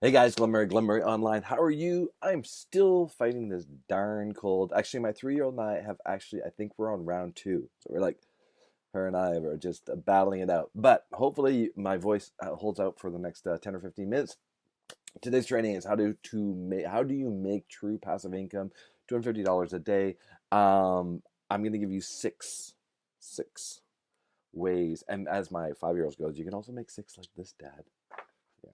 Hey guys, Glen Murray Online. How are you? I'm still fighting this darn cold. Actually, my 3-year-old and I have actually, I think we're on round two. So we're like, her and I are just battling it out. But hopefully my voice holds out for the next 10 or 15 minutes. Today's training is how do you make true passive income, $250 a day. I'm going to give you six ways. And as my 5-year-old goes, you can also make six like this, Dad. Yeah.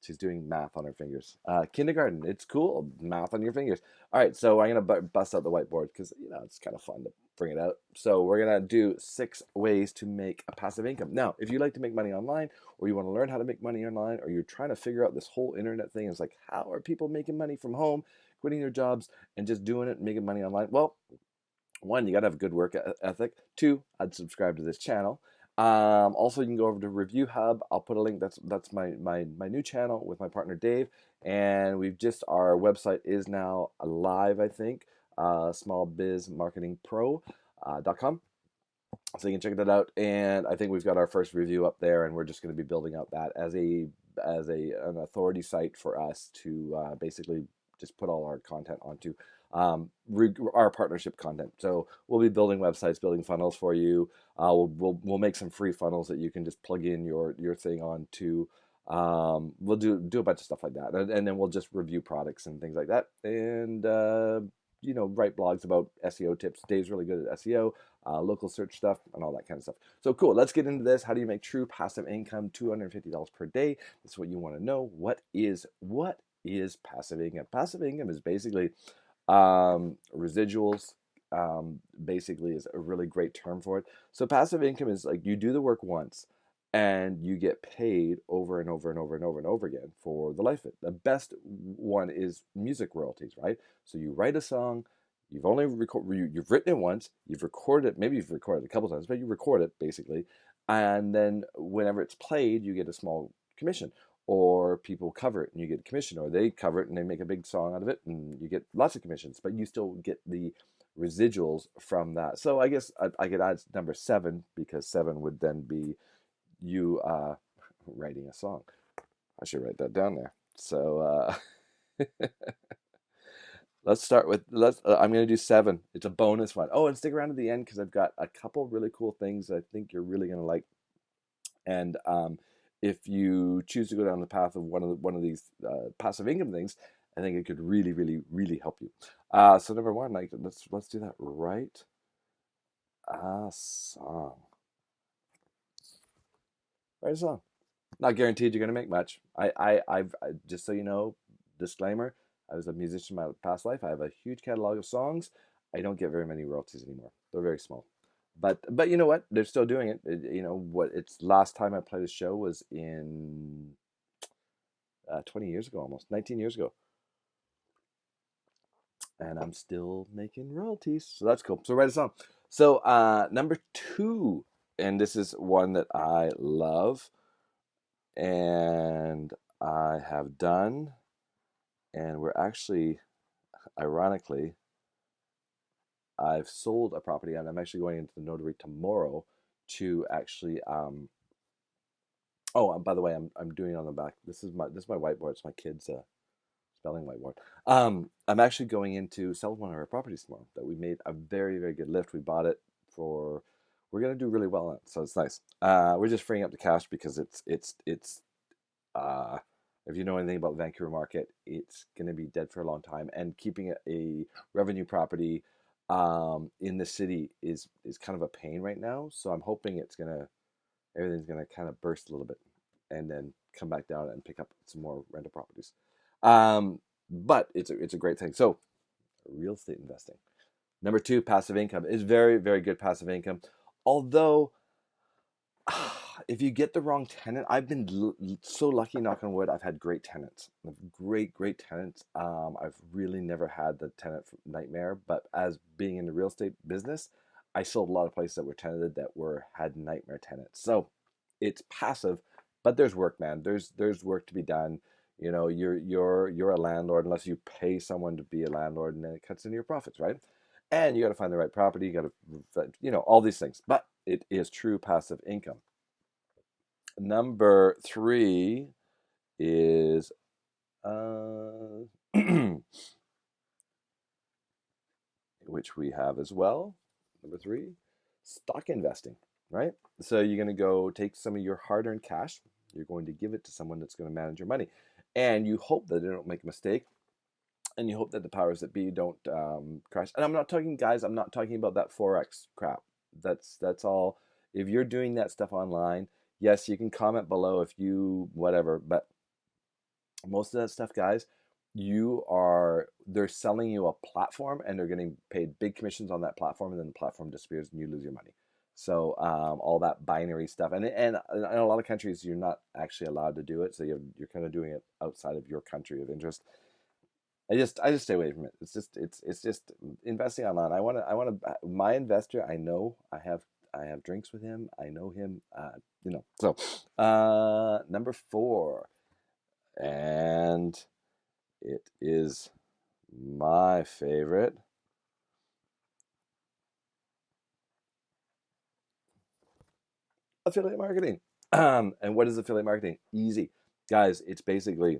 She's doing math on her fingers. Kindergarten, it's cool. Math on your fingers. All right, so I'm gonna bust out the whiteboard because it's kind of fun to bring it out. So we're gonna do 6 ways to make a passive income. Now, if you like to make money online, or you want to learn how to make money online, or you're trying to figure out this whole internet thing, it's like how are people making money from home, quitting their jobs, and just doing it, and making money online? Well, one, you got to have a good work ethic. Two, I'd subscribe to this channel. Also, you can go over to Review Hub. I'll put a link. That's my new channel with my partner Dave, and our website is now live. I think smallbizmarketingpro.com. So you can check that out, and I think we've got our first review up there, and we're just going to be building out that as an authority site for us to basically just put all our content onto, our partnership content. So we'll be building websites, building funnels for you. We'll make some free funnels that you can just plug in your thing onto. We'll do a bunch of stuff like that, and then we'll just review products and things like that, and write blogs about SEO tips. Dave's really good at SEO, local search stuff, and all that kind of stuff. So cool. Let's get into this. How do you make true passive income, $250 per day? That's what you want to know. What is passive income? Passive income is basically residuals. Basically, is a really great term for it. So passive income is like you do the work once, and you get paid over and over and over and over and over again for the life of it. The best one is music royalties, right? So you write a song, you've written it once, you've recorded it, maybe you've recorded it a couple times, but you record it basically, and then whenever it's played, you get a small commission. Or people cover it and you get a commission, or they cover it and they make a big song out of it and you get lots of commissions, but you still get the residuals from that. So I guess I could add number 7, because 7 would then be you writing a song. I should write that down there. So let's start with I'm going to do 7. It's a bonus one. Oh, and stick around to the end because I've got a couple really cool things I think you're really going to like. And if you choose to go down the path of one of these passive income things, I think it could really, really, really help you. So number 1, like let's do that. Write a song. Write a song. Not guaranteed you're going to make much. Just so you know, disclaimer, I was a musician in my past life. I have a huge catalog of songs. I don't get very many royalties anymore. They're very small. But you know what? They're still doing it. It's last time I played a show was in 20 years ago, almost 19 years ago. And I'm still making royalties. So that's cool. So write a song. So number 2, and this is one that I love and I have done, and we're actually, ironically, I've sold a property, and I'm actually going into the notary tomorrow to actually. Oh, by the way, I'm doing it on the back. This is my whiteboard. It's my kid's spelling whiteboard. I'm actually going in to sell one of our properties tomorrow that we made a very, very good lift. We bought it for. We're gonna do really well on it, so it's nice. We're just freeing up the cash because it's Uh, if you know anything about the Vancouver market, it's going to be dead for a long time, and keeping a revenue property in the city is kind of a pain right now. So I'm hoping everything's gonna kind of burst a little bit, and then come back down and pick up some more rental properties. But it's a great thing. So real estate investing. Number 2, passive income is very, very good passive income. Although if you get the wrong tenant, I've been so lucky, knock on wood, I've had great tenants. Great tenants. I've really never had the tenant nightmare, but as being in the real estate business, I sold a lot of places that were tenanted that had nightmare tenants. So it's passive, but there's work, man. There's work to be done. You're a landlord unless you pay someone to be a landlord, and then it cuts into your profits, right? And you got to find the right property. You got to, all these things. But it is true passive income. Number 3 is which we have as well. Number three, stock investing, right? So you're going to go take some of your hard-earned cash. You're going to give it to someone that's going to manage your money, and you hope that they don't make a mistake, and you hope that the powers that be don't crash. And I'm not talking, guys. I'm not talking about that forex crap. That's all. If you're doing that stuff online, yes, you can comment below if you whatever, but most of that stuff, guys, they're selling you a platform and they're getting paid big commissions on that platform, and then the platform disappears and you lose your money. So all that binary stuff, and in a lot of countries you're not actually allowed to do it, so you're kind of doing it outside of your country of interest. I just stay away from it. It's just investing online. I want to my investor. I have drinks with him. I know him. So number four, and it is my favorite. Affiliate marketing. And what is affiliate marketing? Easy. Guys, it's basically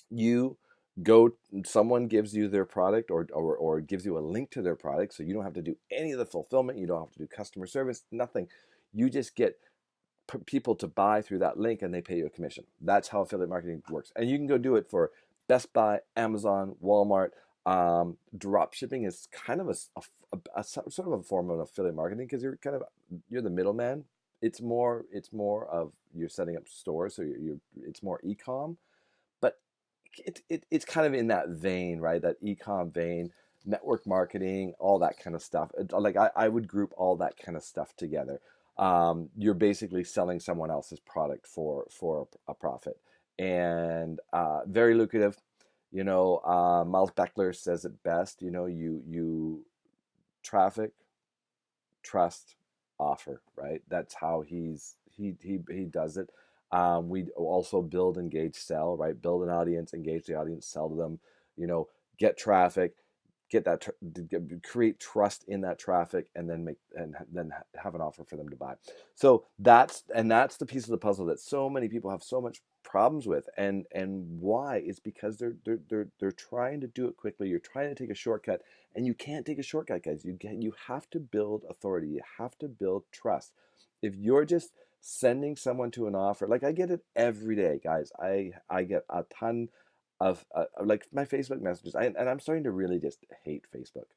you go, someone gives you their product, or gives you a link to their product, so you don't have to do any of the fulfillment, you don't have to do customer service, nothing. You just get people to buy through that link and they pay you a commission. That's how affiliate marketing works. And you can go do it for Best Buy, Amazon, Walmart. Drop shipping is kind of a sort of a form of affiliate marketing, because you're the middleman. It's more of you're setting up stores, so it's more e-com, but it's kind of in that vein, right? That e-com vein, network marketing, all that kind of stuff. Like I would group all that kind of stuff together. You're basically selling someone else's product for a profit, and very lucrative. Miles Beckler says it best. You traffic, trust, offer, right? That's how he does it. We also build, engage, sell, right? Build an audience, engage the audience, sell to them, get traffic, get that create trust in that traffic, and then have an offer for them to buy. So that's the piece of the puzzle that so many people have so much problems with. And why is because they're trying to do it quickly. You're trying to take a shortcut, and you can't take a shortcut, guys. You have to build authority. You have to build trust. If you're just sending someone to an offer, like I get it every day, guys. I get a ton of like my Facebook messages, and I'm starting to really just hate Facebook.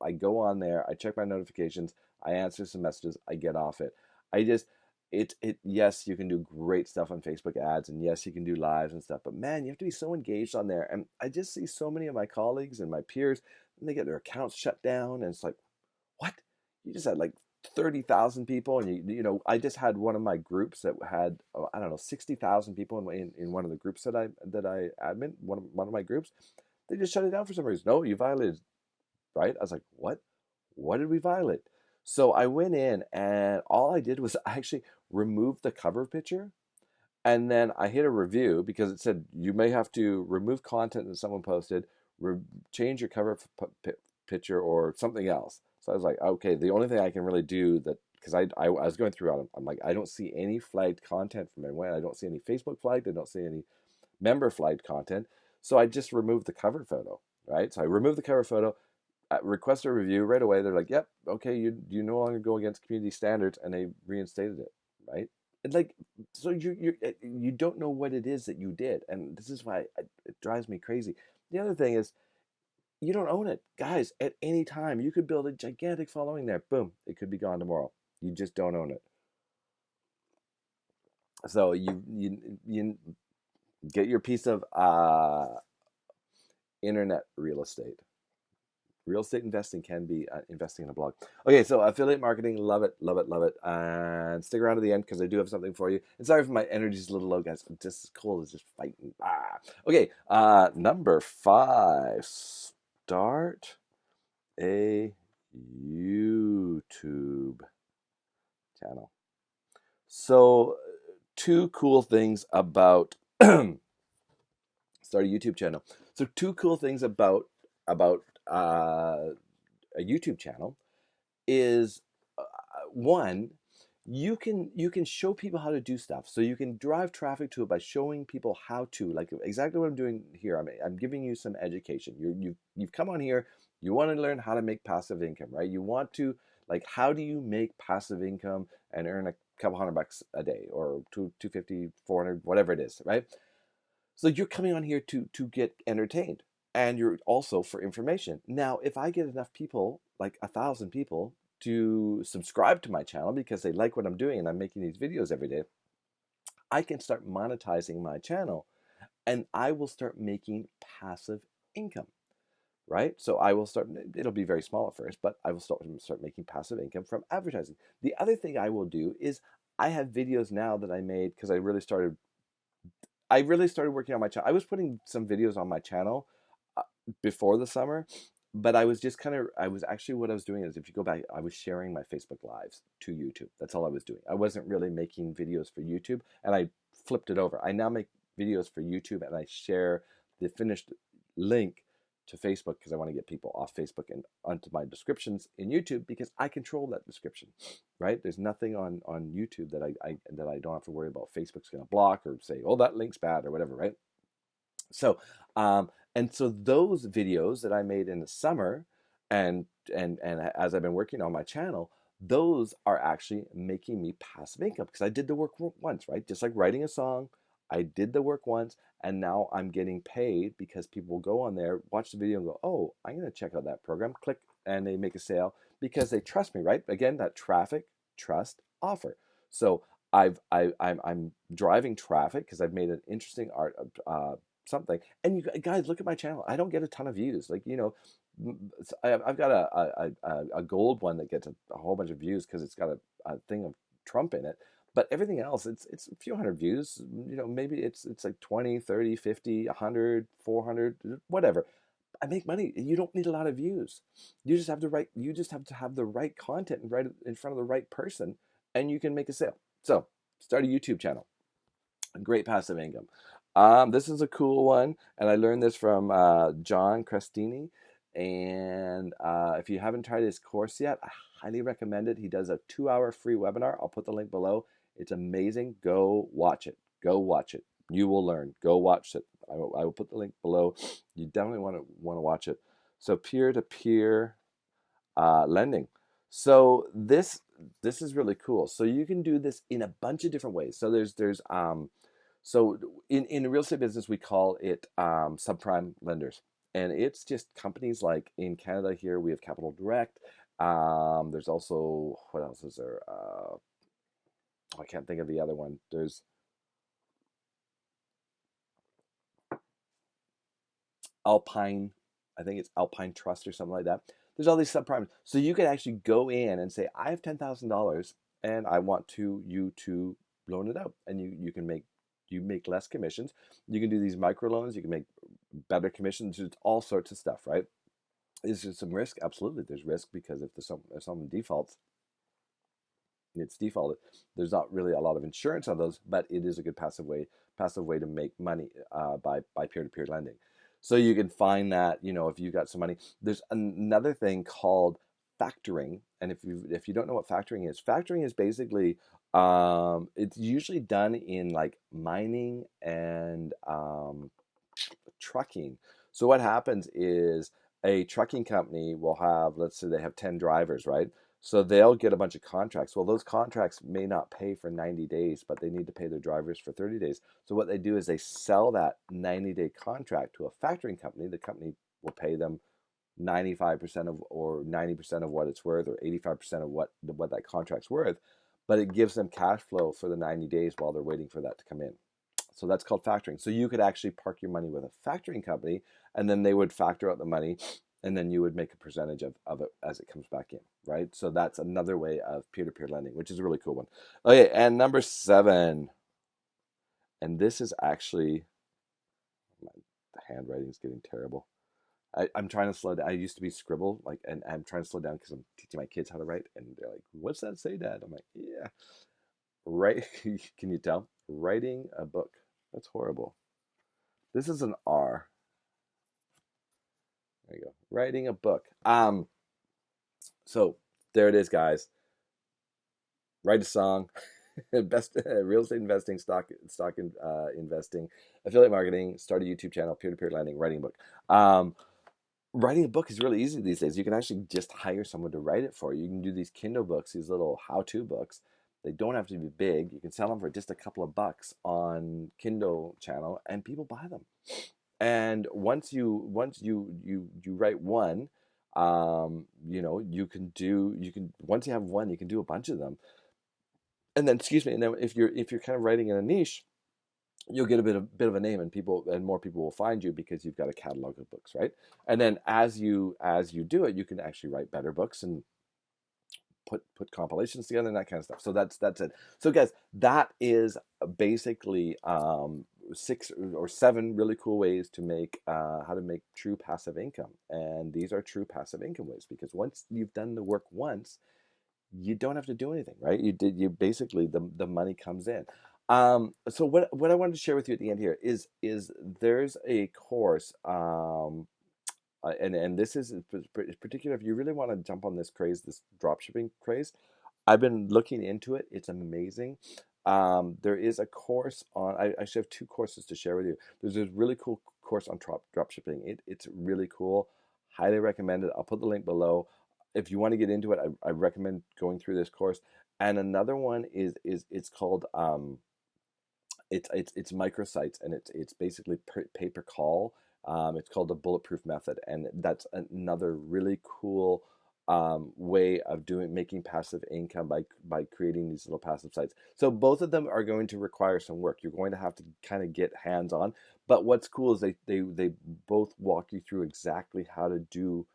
I go on there, I check my notifications, I answer some messages, I get off it. I just yes, you can do great stuff on Facebook ads, and yes, you can do lives and stuff, but man, you have to be so engaged on there. And I just see so many of my colleagues and my peers, and they get their accounts shut down, and it's like, what? You just had like 30,000 people, and I just had one of my groups that had, I don't know, 60,000 people in one of the groups that I admin, one of my groups. They just shut it down for some reason. No, you violated, right? I was like, what did we violate? So I went in, and all I did was I actually removed the cover picture, and then I hit a review because it said you may have to remove content that someone posted, change your cover picture or something else. So I was like, okay, the only thing I can really do that, because I was going through it, I'm like, I don't see any flagged content from anyone. I don't see any Facebook flagged. I don't see any member flagged content. So I just removed the cover photo, right? So I removed the cover photo, requested a review right away. They're like, yep, okay, you no longer go against community standards, and they reinstated it, right? And like, so you don't know what it is that you did, and this is why it drives me crazy. The other thing is, you don't own it, guys. At any time, you could build a gigantic following there. Boom, it could be gone tomorrow. You just don't own it. So you get your piece of internet real estate. Real estate investing can be investing in a blog. Okay, so affiliate marketing, love it, love it, love it. And stick around to the end because I do have something for you. And sorry if my energy's a little low, guys. I'm just cold. It's just fighting. Okay, number 5. Start a YouTube channel. So, two cool things about start a YouTube channel. So, two cool things about a YouTube channel is one, you can show people how to do stuff. So you can drive traffic to it by showing people how to, like exactly what I'm doing here. I'm giving you some education. You've come on here. You want to learn how to make passive income, right? You want to, like, how do you make passive income and earn a couple $100 a day, or 250, 400, whatever it is, right? So you're coming on here to get entertained, and you're also for information. Now, if I get enough people, like 1,000 people, to subscribe to my channel because they like what I'm doing and I'm making these videos every day, I can start monetizing my channel, and I will start making passive income, right? So I will start, it'll be very small at first, but I will start making passive income from advertising. The other thing I will do is I have videos now that I made because I really started working on my channel. I was putting some videos on my channel before the summer, but I was just I was actually, what I was doing is, if you go back, I was sharing my Facebook Lives to YouTube. That's all I was doing. I wasn't really making videos for YouTube, and I flipped it over. I now make videos for YouTube, and I share the finished link to Facebook because I want to get people off Facebook and onto my descriptions in YouTube, because I control that description, right? There's nothing on YouTube that I don't have to worry about. Facebook's going to block or say, oh, that link's bad or whatever, right? So, and so those videos that I made in the summer, and as I've been working on my channel, those are actually making me passive income because I did the work once, right? Just like writing a song, I did the work once, and now I'm getting paid because people will go on there, watch the video, and go, "Oh, I'm going to check out that program." Click, and they make a sale because they trust me, right? Again, that traffic, trust, offer. So I'm driving traffic because I've made an interesting art something. And you guys, look at my channel. I don't get a ton of views. Like, I've got a gold one that gets a whole bunch of views because it's got a thing of Trump in it. But everything else, it's a few hundred views. Maybe it's like 20, 30, 50, 100, 400, whatever. I make money. You don't need a lot of views. You just have to have the right content and right in front of the right person, and you can make a sale. So start a YouTube channel. Great passive income. This is a cool one, and I learned this from John Crestini. And if you haven't tried his course yet, I highly recommend it. He does a 2-hour free webinar. I'll put the link below. It's amazing. Go watch it. Go watch it. You will learn. Go watch it. I will put the link below. You definitely want to watch it. So peer-to-peer lending. So this is really cool. So you can do this in a bunch of different ways. So so in the real estate business, we call it subprime lenders. And it's just companies like in Canada here, we have Capital Direct. There's also, what else is there? I can't think of the other one. There's Alpine, I think it's Alpine Trust or something like that. There's all these subprimes. So you could actually go in and say, I have $10,000 and I want you to loan it out. And you make less commissions. You can do these micro loans, you can make better commissions, just all sorts of stuff, right? Is there some risk? Absolutely, there's risk because if someone defaults, it's defaulted. There's not really a lot of insurance on those, but it is a good passive way to make money by peer-to-peer lending. So you can find that, if you got some money. There's another thing called factoring, and if you don't know what factoring is basically it's usually done in like mining and trucking. So what happens is a trucking company will have, let's say they have 10 drivers, right? So they'll get a bunch of contracts. Well, those contracts may not pay for 90 days, but they need to pay their drivers for 30 days. So what they do is they sell that 90-day contract to a factoring company. The company will pay them 95% of, or 90% of what it's worth, or 85% of what that contract's worth, but it gives them cash flow for the 90 days while they're waiting for that to come in. So that's called factoring. So you could actually park your money with a factoring company, and then they would factor out the money, and then you would make a percentage of it as it comes back in, right? So that's another way of peer-to-peer lending, which is a really cool one. Okay, and number 7, and this is actually, the handwriting is getting terrible. I'm trying to slow down. I used to be scribble, and I'm trying to slow down because I'm teaching my kids how to write, and they're like, "What's that say, Dad?" I'm like, "Yeah, right." Can you tell? Writing a book. That's horrible. This is an R. There you go. Writing a book. So there it is, guys. write a song, best real estate investing, investing, affiliate marketing, start a YouTube channel, peer-to-peer lending, writing a book. Writing a book is really easy these days. You can actually just hire someone to write it for you. You can do these Kindle books, these little how-to books. They don't have to be big. You can sell them for just a couple of bucks on Kindle channel, and people buy them. And once you write one, once you have one, you can do a bunch of them. And then, excuse me, and then if you're kind of writing in a niche, you'll get a bit of a name, and more people will find you because you've got a catalog of books, right? And then as you do it, you can actually write better books and put compilations together and that kind of stuff. So that's it. So guys, that is basically 6 or 7 really cool ways to make how to make true passive income. And these are true passive income ways, because once you've done the work once, you don't have to do anything, right? You basically, the money comes in. So what I wanted to share with you at the end here is there's a course, and this is particular if you really want to jump on this craze, this dropshipping craze. I've been looking into it. It's amazing. There is a course on. I actually have 2 courses to share with you. There's a really cool course on dropshipping. It's really cool. Highly recommend it. I'll put the link below. If you want to get into it, I recommend going through this course. And another one is it's called it's microsites, and it's basically pay per call. It's called the bulletproof method, and that's another really cool way of making passive income by creating these little passive sites. So both of them are going to require some work. You're going to have to kind of get hands on. But what's cool is they both walk you through exactly how to do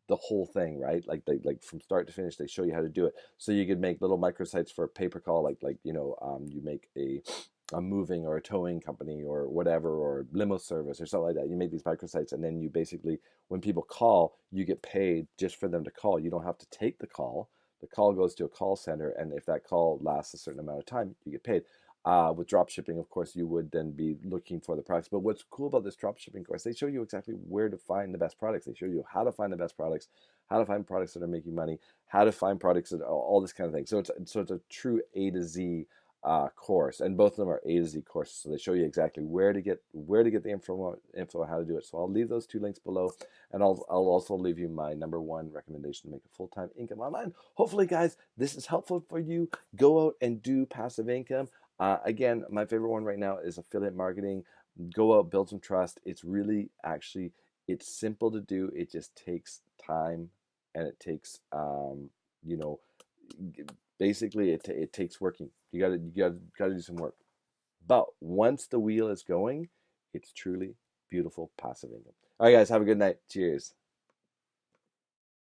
the whole thing, right? Like from start to finish, they show you how to do it. So you could make little microsites for pay per call, you make a moving or a towing company or whatever, or limo service or something like that. You make these microsites, and then you basically, when people call, you get paid just for them to call. You don't have to take the call. The call goes to a call center, and if that call lasts a certain amount of time, you get paid. With drop shipping, of course, you would then be looking for the products. But what's cool about this drop shipping course, they show you exactly where to find the best products. They show you how to find the best products, how to find products that are making money, how to find products that all this kind of thing. So it's a true A to Z course, and both of them are A to Z courses. So they show you exactly where to get the info how to do it. So I'll leave those 2 links below, and I'll also leave you my #1 recommendation to make a full-time income online. Hopefully, guys, this is helpful for you. Go out and do passive income. Again, my favorite one right now is affiliate marketing. Go out, build some trust. It's really actually, it's simple to do. It just takes time, and it takes, you know, basically it takes working. You gotta do some work. But once the wheel is going, it's truly beautiful passive income. All right, guys, have a good night. Cheers.